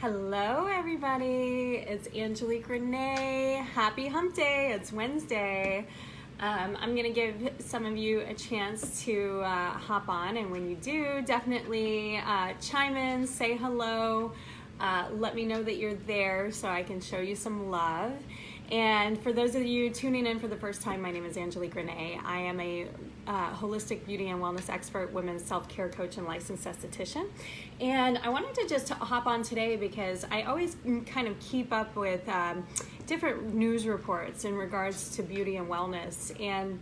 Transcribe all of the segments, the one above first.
Hello everybody, it's Angelique Renee. Happy hump day, it's Wednesday. I'm gonna give some of you a chance to hop on, and when you do, definitely chime in, say hello, let me know that you're there so I can show you some love. And for those of you tuning in for the first time, my name is Angelique Renee. I am a holistic beauty and wellness expert, women's self-care coach, and licensed esthetician. And I wanted to just hop on today because I always kind of keep up with different news reports in regards to beauty and wellness. And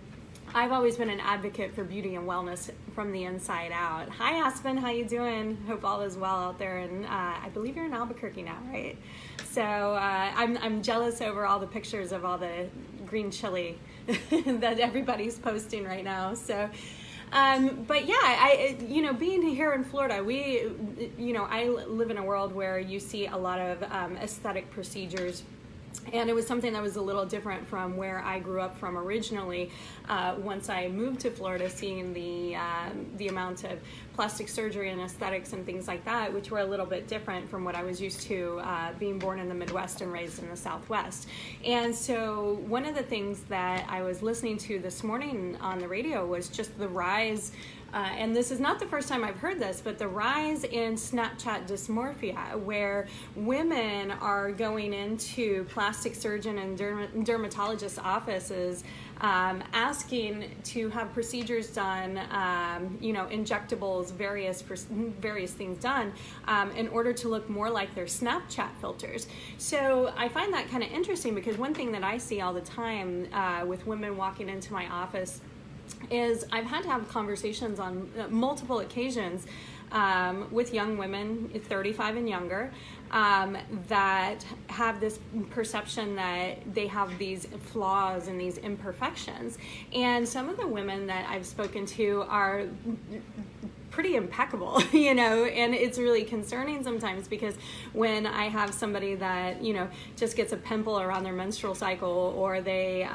I've always been an advocate for beauty and wellness from the inside out. Hi Aspen, how you doing? Hope all is well out there. And I believe you're in Albuquerque now, right? So I'm jealous over all the pictures of all the green chili that everybody's posting right now. So, but yeah, being here in Florida, I live in a world where you see a lot of aesthetic procedures. And it was something that was a little different from where I grew up from originally. Once I moved to Florida, seeing the amount of plastic surgery and aesthetics and things like that, which were a little bit different from what I was used to being born in the Midwest and raised in the Southwest. And so one of the things that I was listening to this morning on the radio was just the rise, and this is not the first time I've heard this, but the rise in Snapchat dysmorphia, where women are going into plastic surgeon and dermatologist offices asking to have procedures done, injectables, various things done in order to look more like their Snapchat filters. So I find that kind of interesting because one thing that I see all the time with women walking into my office is I've had to have conversations on multiple occasions with young women, 35 and younger, that have this perception that they have these flaws and these imperfections. And some of the women that I've spoken to are pretty impeccable, and it's really concerning sometimes because when I have somebody that, just gets a pimple around their menstrual cycle, or they,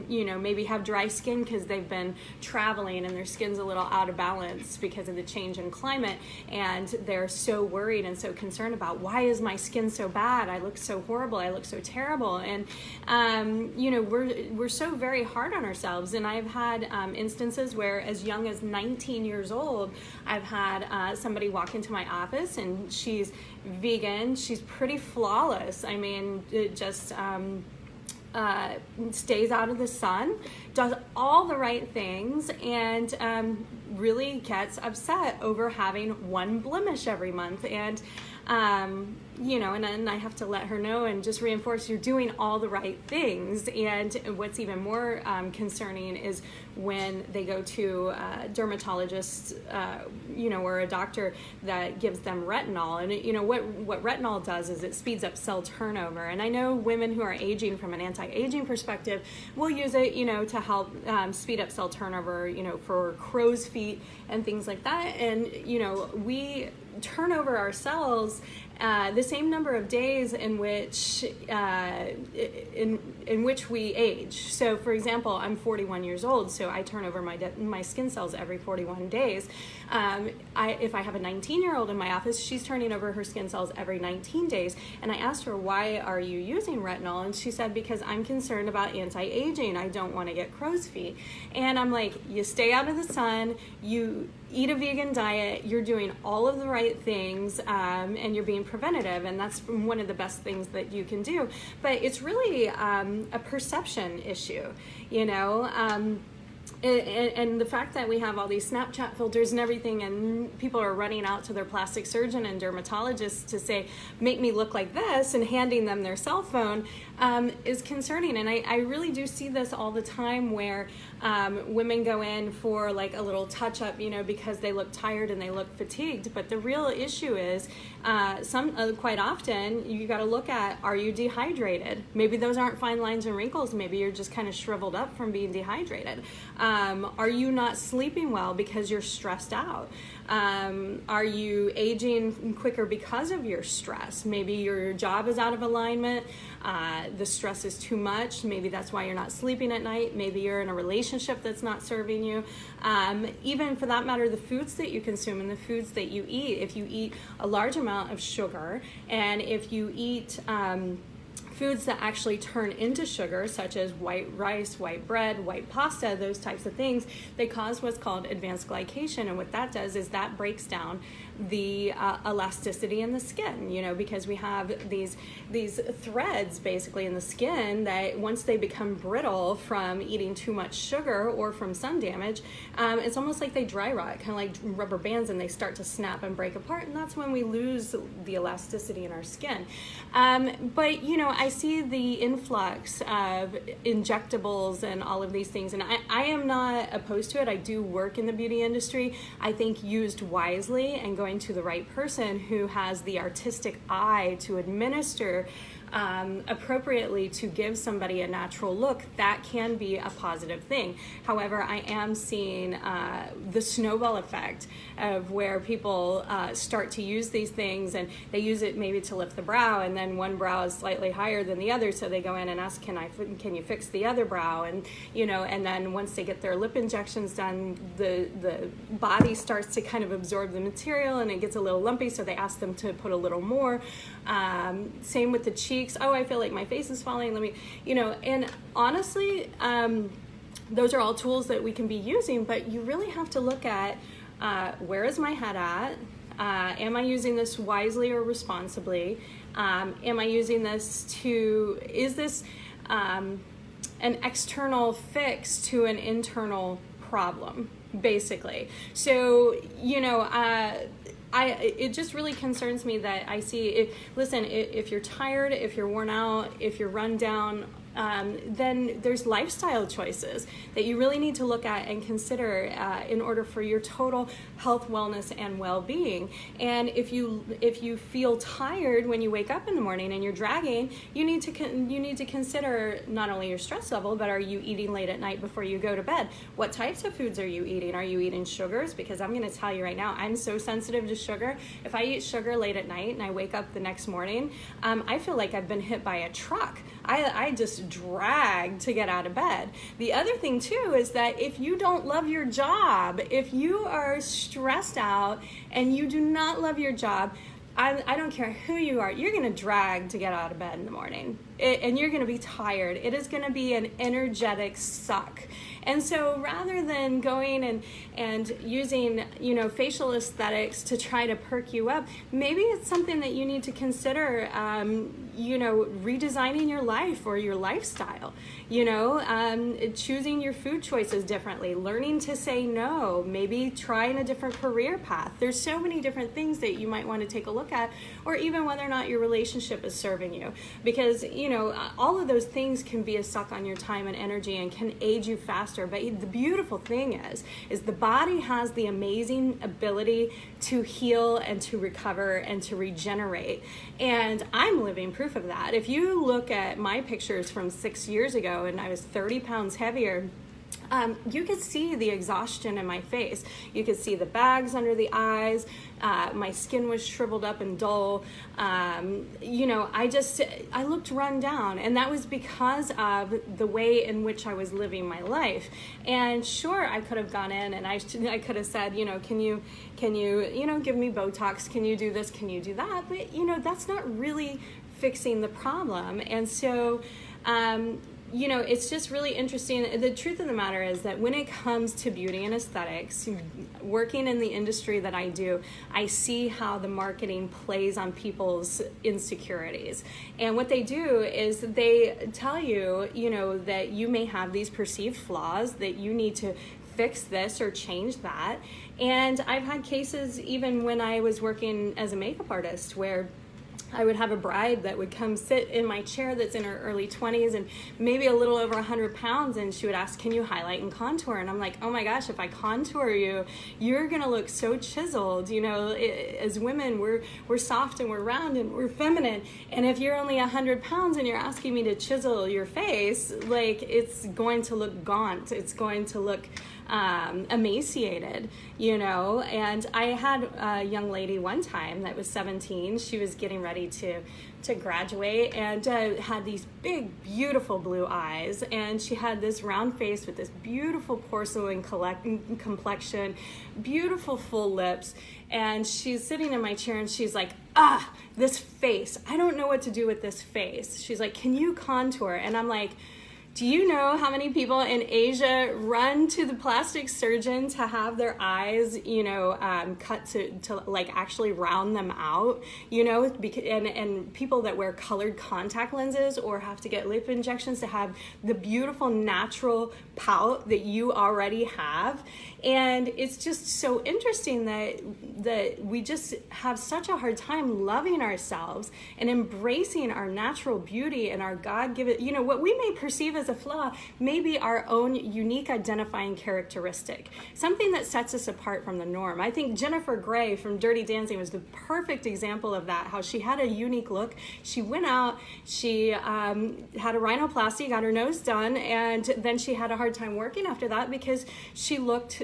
maybe have dry skin because they've been traveling and their skin's a little out of balance because of the change in climate, and they're so worried and so concerned about, why is my skin so bad? I look so horrible. I look so terrible. And, we're so very hard on ourselves. And I've had instances where as young as 19 years old, I've had somebody walk into my office and she's vegan. She's pretty flawless. I mean, it just stays out of the sun, does all the right things, and really gets upset over having one blemish every month. And and then I have to let her know and just reinforce you're doing all the right things. And what's even more concerning is when they go to a dermatologist, or a doctor that gives them retinol. And what retinol does is it speeds up cell turnover. And I know women who are aging from an anti-aging perspective will use it, to help speed up cell turnover, for crow's feet and things like that. And, we turn over our cells the same number of days in which in which we age. So, for example, I'm 41 years old, so I turn over my skin cells every 41 days. If I have a 19-year-old in my office, she's turning over her skin cells every 19 days. And I asked her, why are you using retinol? And she said, because I'm concerned about anti-aging. I don't want to get crow's feet. And I'm like, you stay out of the sun, you eat a vegan diet, you're doing all of the right things, and you're being preventative, and that's one of the best things that you can do. But it's really a perception issue, and the fact that we have all these Snapchat filters and everything, and people are running out to their plastic surgeon and dermatologists to say, make me look like this, and handing them their cell phone, is concerning. And I really do see this all the time where women go in for like a little touch up, because they look tired and they look fatigued. But the real issue is quite often you got to look at, are you dehydrated? Maybe those aren't fine lines and wrinkles. Maybe you're just kind of shriveled up from being dehydrated. Are you not sleeping well because you're stressed out? Are you aging quicker because of your stress? Maybe your job is out of alignment. The stress is too much. Maybe that's why you're not sleeping at night. Maybe you're in a relationship that's not serving you. Even for that matter, the foods that you consume and the foods that you eat. If you eat a large amount of sugar, and if you eat foods that actually turn into sugar, such as white rice, white bread, white pasta, those types of things, they cause what's called advanced glycation. And what that does is that breaks down the elasticity in the skin, you know, because we have these threads basically in the skin that once they become brittle from eating too much sugar or from sun damage, it's almost like they dry rot, kind of like rubber bands, and they start to snap and break apart, and that's when we lose the elasticity in our skin. But you know, I see the influx of injectables and all of these things, and I am not opposed to it. I do work in the beauty industry. I think used wisely and going to the right person who has the artistic eye to administer appropriately to give somebody a natural look, that can be a positive thing. However, I am seeing the snowball effect of where people start to use these things, and they use it maybe to lift the brow, and then one brow is slightly higher than the other, so they go in and ask, can you fix the other brow? And you know, and then once they get their lip injections done, the body starts to kind of absorb the material, and it gets a little lumpy, so they ask them to put a little more. Same with the cheeks. Oh, I feel like my face is falling. Let me, you know, and honestly, those are all tools that we can be using, but you really have to look at where is my head at? Am I using this wisely or responsibly? Am I using this is this an external fix to an internal problem, basically? So, you know, it just really concerns me that I see, if you're tired, if you're worn out, if you're run down, then there's lifestyle choices that you really need to look at and consider in order for your total health, wellness, and well-being. And if you feel tired when you wake up in the morning and you're dragging, you need to consider not only your stress level, but are you eating late at night before you go to bed? What types of foods are you eating? Are you eating sugars? Because I'm going to tell you right now, I'm so sensitive to sugar. If I eat sugar late at night and I wake up the next morning, I feel like I've been hit by a truck. I just drag to get out of bed. The other thing too is that if you don't love your job, if you are stressed out and you do not love your job, I don't care who you are, you're going to drag to get out of bed in the morning. And you're going to be tired. It is going to be an energetic suck. And so rather than going and using, you know, facial aesthetics to try to perk you up, maybe it's something that you need to consider, you know, redesigning your life or your lifestyle, you know, choosing your food choices differently, learning to say no, maybe trying a different career path. There's so many different things that you might want to take a look at, or even whether or not your relationship is serving you, because, you know, all of those things can be a suck on your time and energy and can age you faster. But the beautiful thing is the body has the amazing ability to heal and to recover and to regenerate. And I'm living proof of that. If you look at my pictures from 6 years ago and I was 30 pounds heavier, you could see the exhaustion in my face. You could see the bags under the eyes. My skin was shriveled up and dull. You know, I looked run down, and that was because of the way in which I was living my life. And sure, I could have gone in and I could have said, you know, can you, you know, give me Botox? Can you do this? Can you do that? But, you know, that's not really fixing the problem. And so, you know, it's just really interesting. The truth of the matter is that when it comes to beauty and aesthetics, working in the industry that I do, I see how the marketing plays on people's insecurities. And what they do is they tell you, you know, that you may have these perceived flaws, that you need to fix this or change that. And I've had cases even when I was working as a makeup artist where I would have a bride that would come sit in my chair that's in her early 20s and maybe a little over 100 pounds, and she would ask, can you highlight and contour? And I'm like, oh my gosh, if I contour you, you're gonna look so chiseled. You know, as women, we're soft and we're round and we're feminine, and if you're only 100 pounds and you're asking me to chisel your face, like, it's going to look gaunt, it's going to look emaciated, you know. And I had a young lady one time that was 17. She was getting ready to graduate, and had these big, beautiful blue eyes, and she had this round face with this beautiful porcelain complexion, beautiful full lips. And she's sitting in my chair and she's like, this face, I don't know what to do with this face. She's like, can you contour? And I'm like, do you know how many people in Asia run to the plastic surgeon to have their eyes, you know, cut to like actually round them out, you know, and people that wear colored contact lenses or have to get lip injections to have the beautiful natural pout that you already have. And it's just so interesting that we just have such a hard time loving ourselves and embracing our natural beauty and our God-given, you know, what we may perceive as a flaw may be our own unique identifying characteristic, something that sets us apart from the norm. I think Jennifer Grey from Dirty Dancing was the perfect example of that, how she had a unique look. She went out, she had a rhinoplasty, got her nose done, and then she had a hard time working after that because she looked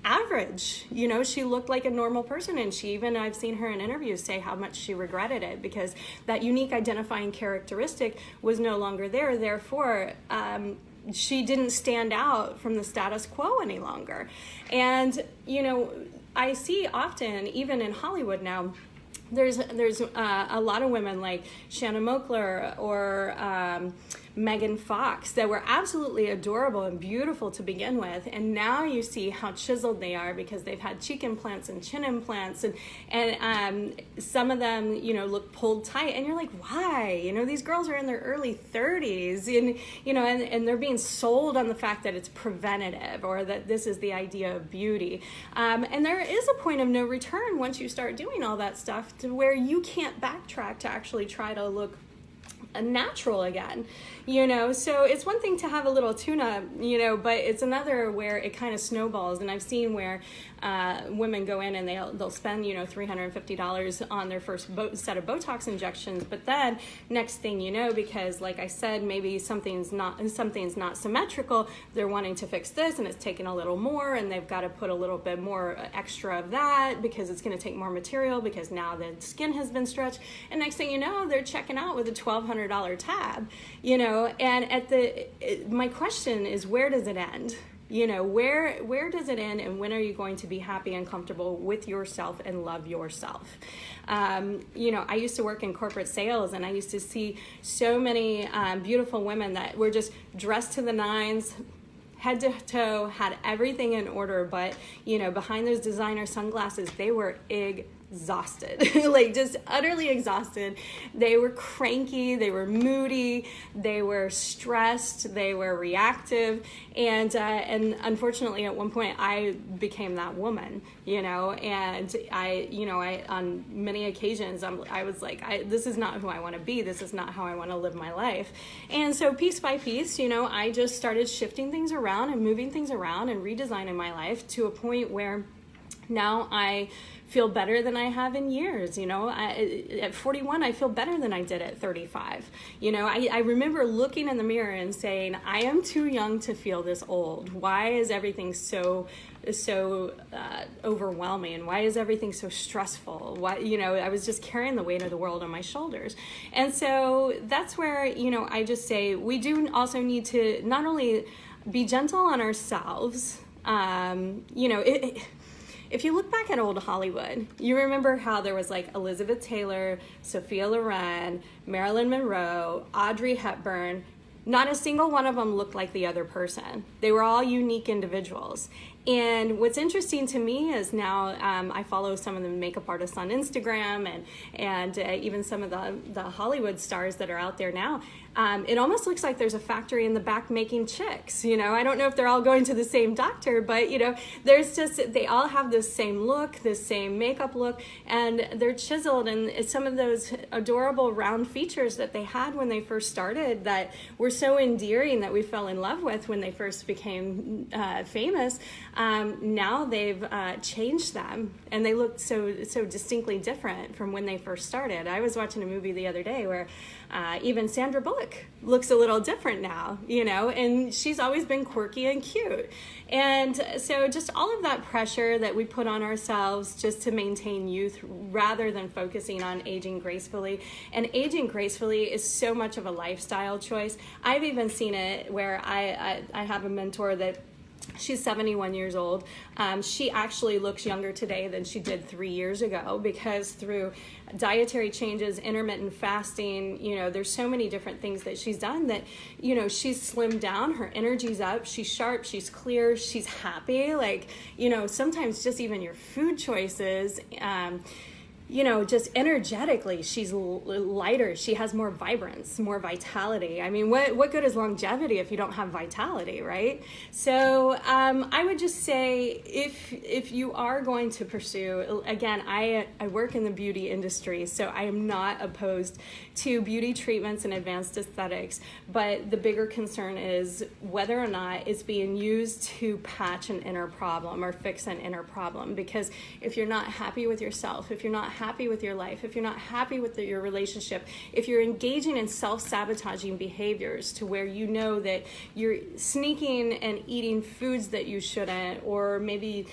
average, you know, she looked like a normal person. And she even, I've seen her in interviews say how much she regretted it because that unique identifying characteristic was no longer there. Therefore, she didn't stand out from the status quo any longer. And, you know, I see often, even in Hollywood now, there's a lot of women like Shanna Moakler or Megan Fox that were absolutely adorable and beautiful to begin with, and now you see how chiseled they are because they've had cheek implants and chin implants, and some of them, you know, look pulled tight, and you're like, why? You know, these girls are in their early 30s, and you know, and they're being sold on the fact that it's preventative or that this is the idea of beauty, and there is a point of no return once you start doing all that stuff to where you can't backtrack to actually try to look natural again, you know. So it's one thing to have a little tune-up, you know, but it's another where it kind of snowballs. And I've seen where women go in and they'll spend, you know, $350 on their first set of Botox injections, but then next thing you know, because like I said, maybe something's not symmetrical, they're wanting to fix this and it's taking a little more, and they've got to put a little bit more extra of that because it's going to take more material because now the skin has been stretched, and next thing you know, they're checking out with a $1,200 tab, you know. And my question is, where does it end? You know, where does it end, and when are you going to be happy and comfortable with yourself and love yourself? You know, I used to work in corporate sales, and I used to see so many beautiful women that were just dressed to the nines, head to toe, had everything in order, but, you know, behind those designer sunglasses, they were exhausted, like just utterly exhausted. They were cranky, they were moody, they were stressed, they were reactive, and unfortunately at one point I became that woman, you know, and I on many occasions I was like, this is not who I want to be, this is not how I want to live my life. And so piece by piece, you know, I just started shifting things around and moving things around and redesigning my life to a point where now I feel better than I have in years. You know, at 41, I feel better than I did at 35. You know, I remember looking in the mirror and saying, I am too young to feel this old. Why is everything so overwhelming, and why is everything so stressful? Why, you know, I was just carrying the weight of the world on my shoulders. And so that's where, you know, I just say we do also need to not only be gentle on ourselves, you know, if you look back at old Hollywood, you remember how there was like Elizabeth Taylor, Sophia Loren, Marilyn Monroe, Audrey Hepburn. Not a single one of them looked like the other person. They were all unique individuals. And what's interesting to me is now I follow some of the makeup artists on Instagram and even some of the Hollywood stars that are out there now. It almost looks like there's a factory in the back making chicks. I don't know if they're all going to the same doctor, but they all have this same look, this same makeup look, and they're chiseled, and it's some of those adorable round features that they had when they first started that were so endearing that we fell in love with when they first became famous. Now they've changed them, and they look so distinctly different from when they first started. I was watching a movie the other day where even Sandra Bullock looks a little different now, and she's always been quirky and cute. And so just all of that pressure that we put on ourselves just to maintain youth rather than focusing on aging gracefully. And aging gracefully is so much of a lifestyle choice. I've even seen it where I have a mentor that she's 71 years old. She actually looks younger today than she did 3 years ago because through dietary changes, intermittent fasting, there's so many different things that she's done that, she's slimmed down, her energy's up, she's sharp, she's clear, she's happy. Sometimes just even your food choices, just energetically, she's lighter. She has more vibrance, more vitality. I mean, what good is longevity if you don't have vitality, right? So I would just say if you are going to pursue, again, I work in the beauty industry, so I am not opposed to beauty treatments and advanced aesthetics, but the bigger concern is whether or not it's being used to patch an inner problem or fix an inner problem. Because if you're not happy with yourself, if you're not happy with your life, if you're not happy with your relationship, if you're engaging in self-sabotaging behaviors to where that you're sneaking and eating foods that you shouldn't, or maybe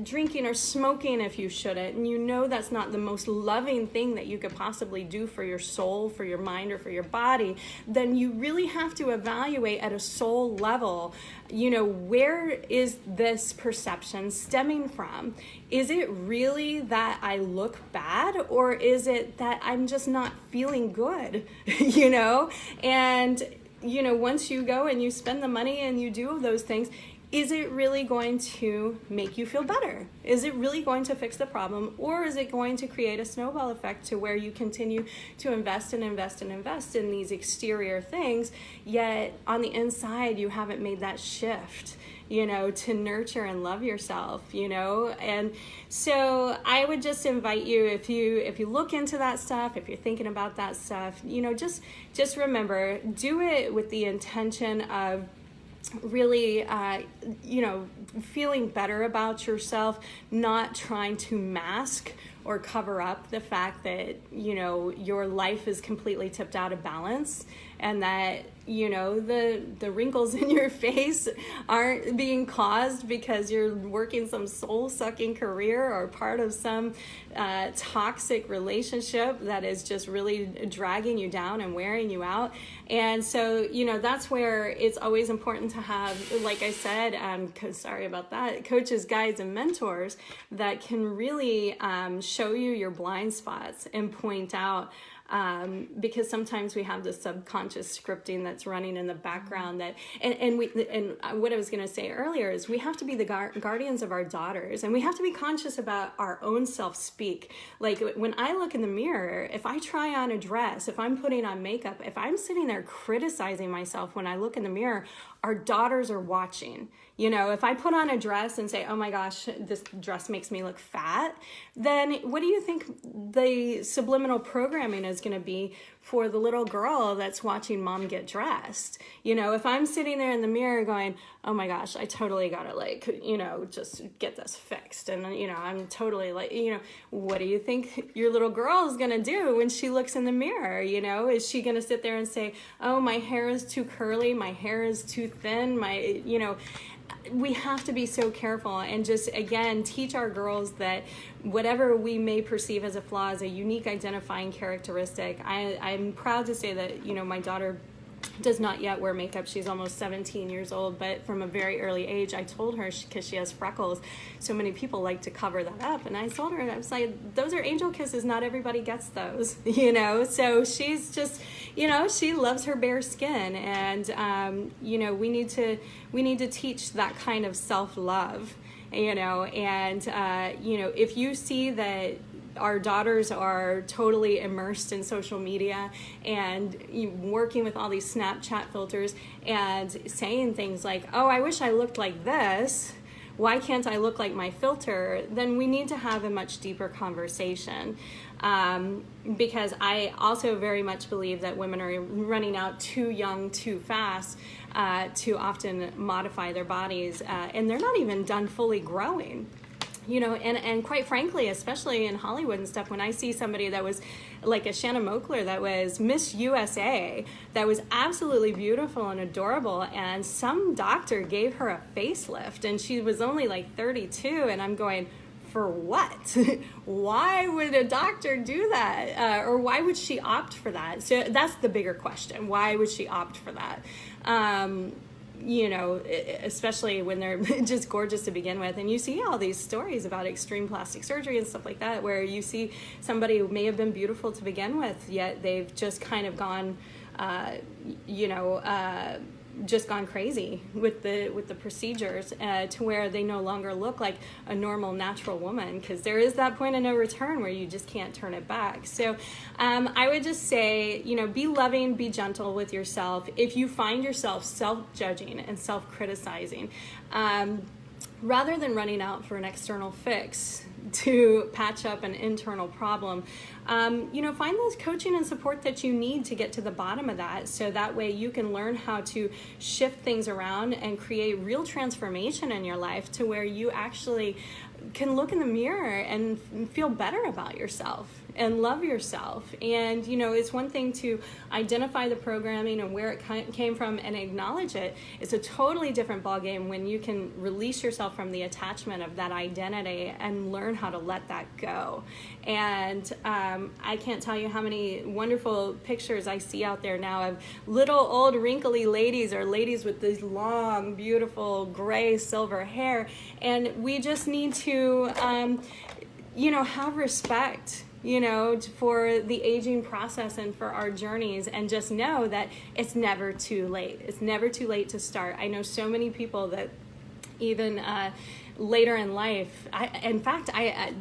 drinking or smoking if you shouldn't, and that's not the most loving thing that you could possibly do for your soul, for your mind, or for your body, then you really have to evaluate at a soul level, where is this perception stemming from? Is it really that I look bad, or is it that I'm just not feeling good? And once you go and you spend the money and you do those things, is it really going to make you feel better? Is it really going to fix the problem? Or is it going to create a snowball effect to where you continue to invest and invest and invest in these exterior things, yet on the inside you haven't made that shift, to nurture and love yourself, And so I would just invite you, if you look into that stuff, if you're thinking about that stuff, just remember, do it with the intention of really, feeling better about yourself, not trying to mask or cover up the fact that, your life is completely tipped out of balance, and that, the wrinkles in your face aren't being caused because you're working some soul-sucking career or part of some toxic relationship that is just really dragging you down and wearing you out. And so, that's where it's always important to have, like I said, sorry about that, coaches, guides, and mentors that can really show you your blind spots and point out, because sometimes we have this subconscious scripting that's running in the background that, and what I was going to say earlier is we have to be the guardians of our daughters, and we have to be conscious about our own self-speak. Like when I look in the mirror, if I try on a dress, if I'm putting on makeup, if I'm sitting there criticizing myself when I look in the mirror, our daughters are watching. If I put on a dress and say, oh my gosh, this dress makes me look fat, then what do you think the subliminal programming is going to be for the little girl that's watching mom get dressed? If I'm sitting there in the mirror going, oh my gosh, I totally gotta just get this fixed. And, I'm totally what do you think your little girl is going to do when she looks in the mirror? Is she going to sit there and say, oh, my hair is too curly, my hair is too thin, we have to be so careful and just, again, teach our girls that whatever we may perceive as a flaw is a unique identifying characteristic. I'm proud to say that, my daughter does not yet wear makeup. She's almost 17 years old, but from a very early age, I told her, because she has freckles, so many people like to cover that up. And I told her, I was like, those are angel kisses. Not everybody gets those, you know? So she's just, you know, she loves her bare skin. And, you know, we need to teach that kind of self-love, you know, and, you know, if you see that our daughters are totally immersed in social media and working with all these Snapchat filters and saying things like, oh, I wish I looked like this, why can't I look like my filter? Then we need to have a much deeper conversation. Because I also very much believe that women are running out too young, too fast, to often modify their bodies, and they're not even done fully growing. You know, and quite frankly, especially in Hollywood and stuff, when I see somebody that was like a Shanna Moakler that was Miss USA, that was absolutely beautiful and adorable, and some doctor gave her a facelift, and she was only like 32, and I'm going, for what? Why would a doctor do that? Or why would she opt for that? So that's the bigger question. Why would she opt for that? You know, especially when they're just gorgeous to begin with. And you see all these stories about extreme plastic surgery and stuff like that, where you see somebody who may have been beautiful to begin with, yet they've just kind of gone, you know, just gone crazy with the procedures, to where they no longer look like a normal natural woman, because there is that point of no return where you just can't turn it back. So I would just say, you know, be loving, be gentle with yourself. If you find yourself self-judging and self-criticizing, rather than running out for an external fix to patch up an internal problem, you know, find those coaching and support that you need to get to the bottom of that, so that way you can learn how to shift things around and create real transformation in your life, to where you actually can look in the mirror and feel better about yourself and love yourself. And, you know, it's one thing to identify the programming and where it came from and acknowledge it. It's a totally different ballgame when you can release yourself from the attachment of that identity and learn how to let that go. And I can't tell you how many wonderful pictures I see out there now of little old wrinkly ladies, or ladies with these long, beautiful gray silver hair. And we just need to, you know, have respect, you know, for the aging process and for our journeys, and just know that it's never too late. It's never too late to start. I know so many people that even later in life, in fact,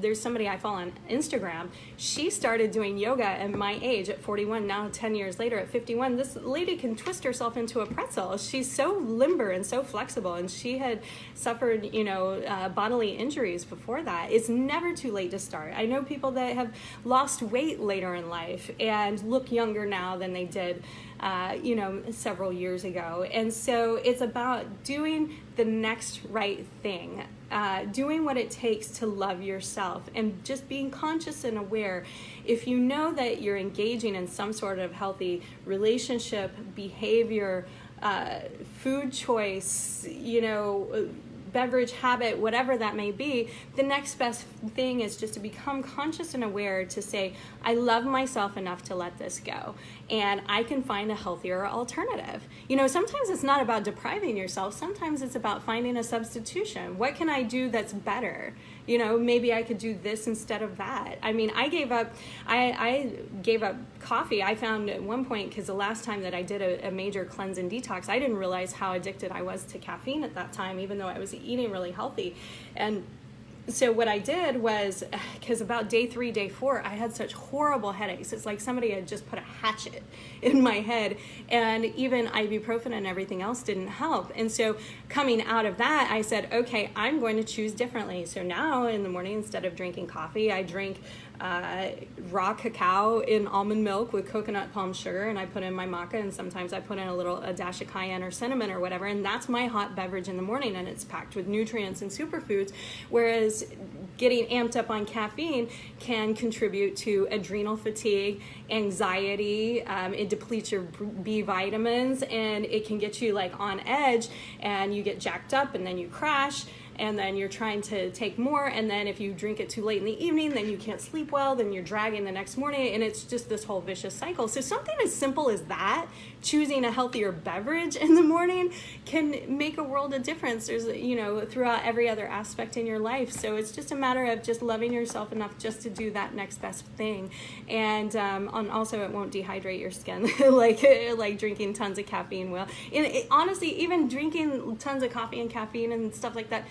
there's somebody I follow on Instagram. She started doing yoga at my age at 41. Now 10 years later at 51, this lady can twist herself into a pretzel. She's so limber and so flexible, and she had suffered, you know, bodily injuries before that. It's never too late to start. I know people that have lost weight later in life and look younger now than they did, you know, several years ago. And so it's about doing the next right thing, doing what it takes to love yourself, and just being conscious and aware. If you know that you're engaging in some sort of healthy relationship, behavior, food choice, you know, beverage habit, whatever that may be, the next best thing is just to become conscious and aware, to say, I love myself enough to let this go, and I can find a healthier alternative. You know, sometimes it's not about depriving yourself. Sometimes it's about finding a substitution. What can I do that's better? You know, maybe I could do this instead of that. I mean, I gave up coffee. I found at one point, because the last time that I did a major cleanse and detox, I didn't realize how addicted I was to caffeine at that time, even though I was eating really healthy. And so what I did was, because about day 3, day 4, I had such horrible headaches. It's like somebody had just put a hatchet in my head, and even ibuprofen and everything else didn't help. And so coming out of that, I said, okay, I'm going to choose differently. So now in the morning, instead of drinking coffee, I drink raw cacao in almond milk with coconut palm sugar, and I put in my maca, and sometimes I put in a dash of cayenne or cinnamon or whatever, and that's my hot beverage in the morning, and it's packed with nutrients and superfoods. Whereas getting amped up on caffeine can contribute to adrenal fatigue, anxiety, it depletes your B vitamins, and it can get you like on edge, and you get jacked up, and then you crash. and then you're trying to take more, and then if you drink it too late in the evening, then you can't sleep well, then you're dragging the next morning, and it's just this whole vicious cycle. So something as simple as that, choosing a healthier beverage in the morning, can make a world of difference. There's, throughout every other aspect in your life. So it's just a matter of just loving yourself enough just to do that next best thing. And also, it won't dehydrate your skin like drinking tons of caffeine will. And honestly, even drinking tons of coffee and caffeine and stuff like that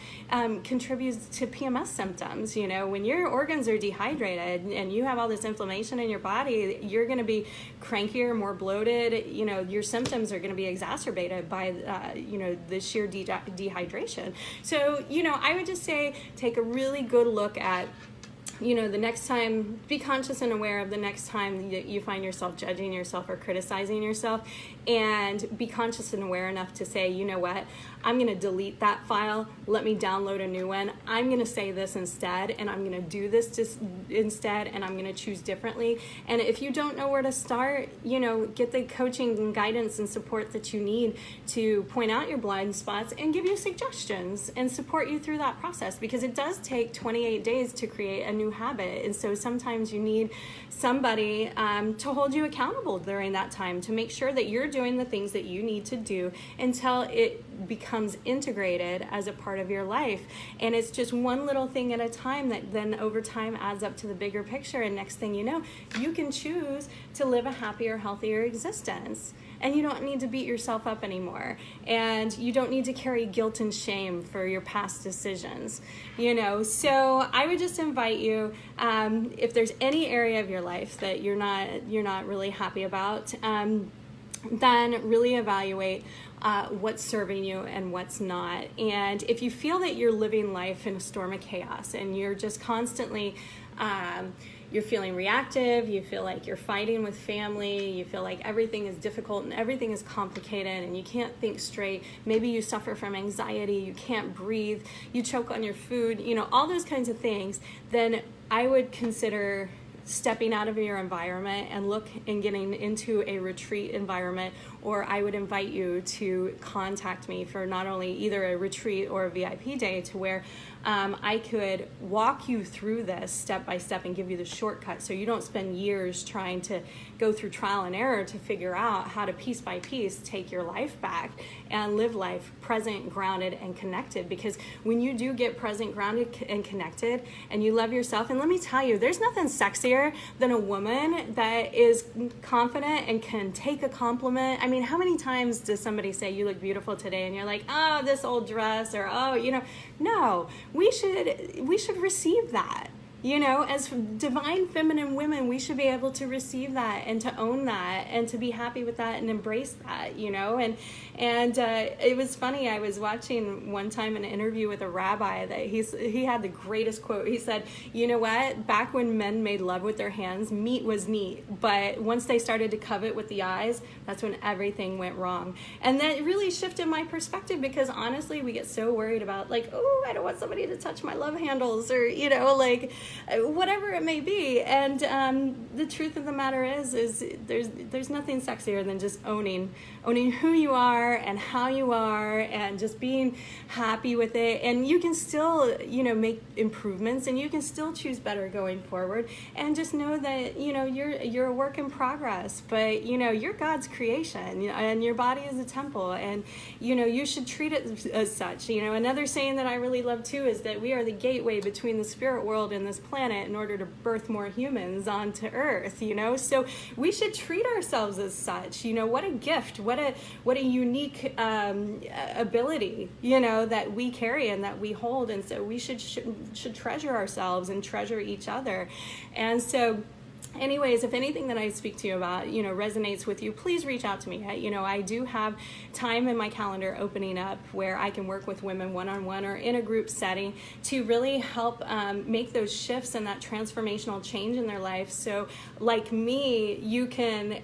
contributes to PMS symptoms. When your organs are dehydrated and you have all this inflammation in your body, you're going to be crankier, more bloated. Your symptoms are going to be exacerbated by the sheer dehydration. So I would just say take a really good look at the next time, be conscious and aware of the next time that you find yourself judging yourself or criticizing yourself, and be conscious and aware enough to say, you know what, I'm going to delete that file, let me download a new one, I'm going to say this instead, and I'm going to do this instead, and I'm going to choose differently. And if you don't know where to start, get the coaching and guidance and support that you need to point out your blind spots and give you suggestions and support you through that process, because it does take 28 days to create a new habit. And so sometimes you need somebody to hold you accountable during that time, to make sure that you're doing the things that you need to do until it becomes integrated as a part of your life. And it's just one little thing at a time that then over time adds up to the bigger picture. And next thing you know, you can choose to live a happier, healthier existence. And you don't need to beat yourself up anymore. And you don't need to carry guilt and shame for your past decisions. So I would just invite you, if there's any area of your life that you're not really happy about, then really evaluate what's serving you and what's not. And if you feel that you're living life in a storm of chaos and you're just constantly you're feeling reactive, you feel like you're fighting with family, you feel like everything is difficult and everything is complicated and you can't think straight, maybe you suffer from anxiety, you can't breathe, you choke on your food, all those kinds of things, then I would consider stepping out of your environment and look and getting into a retreat environment, or I would invite you to contact me for not only either a retreat or a VIP day, to where I could walk you through this step by step and give you the shortcut so you don't spend years trying to go through trial and error to figure out how to piece by piece take your life back and live life present, grounded, and connected. Because when you do get present, grounded, and connected, and you love yourself, and let me tell you, there's nothing sexier than a woman that is confident and can take a compliment. I mean, how many times does somebody say, you look beautiful today, and you're like, oh, this old dress, or oh, no, we should receive that. As divine feminine women, we should be able to receive that and to own that and to be happy with that and embrace that, and it was funny. I was watching one time an interview with a rabbi that he had the greatest quote. He said, you know what, back when men made love with their hands, meat was neat, but once they started to covet with the eyes, that's when everything went wrong. And that really shifted my perspective, because honestly, we get so worried about oh, I don't want somebody to touch my love handles, or whatever it may be. And the truth of the matter is there's nothing sexier than just owning who you are and how you are, and just being happy with it. And you can still make improvements, and you can still choose better going forward, and just know that you're a work in progress, but you're God's creation, and your body is a temple, and you should treat it as such. Another saying that I really love too is that we are the gateway between the spirit world and this planet in order to birth more humans onto Earth. So we should treat ourselves as such. What a gift, what a unique ability that we carry and that we hold. And so we should treasure ourselves and treasure each other. And so anyways, if anything that I speak to you about, resonates with you, please reach out to me. I do have time in my calendar opening up where I can work with women one-on-one or in a group setting to really help make those shifts and that transformational change in their life. So like me, you can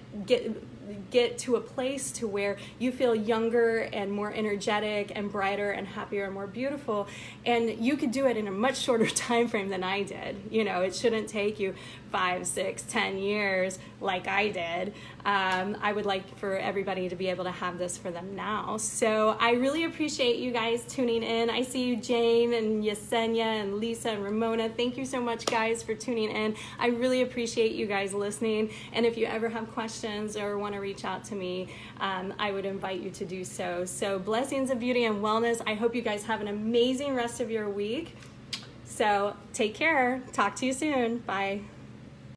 get to a place to where you feel younger and more energetic and brighter and happier and more beautiful. And you could do it in a much shorter time frame than I did. You know, it shouldn't take you 5, 6, 10 years like I did. I would like for everybody to be able to have this for them now. So I really appreciate you guys tuning in. I see you, Jane and Yesenia and Lisa and Ramona. Thank you so much, guys, for tuning in. I really appreciate you guys listening. And if you ever have questions or want to reach out to me, I would invite you to do so. So blessings of beauty and wellness. I hope you guys have an amazing rest of your week. So take care. Talk to you soon. Bye.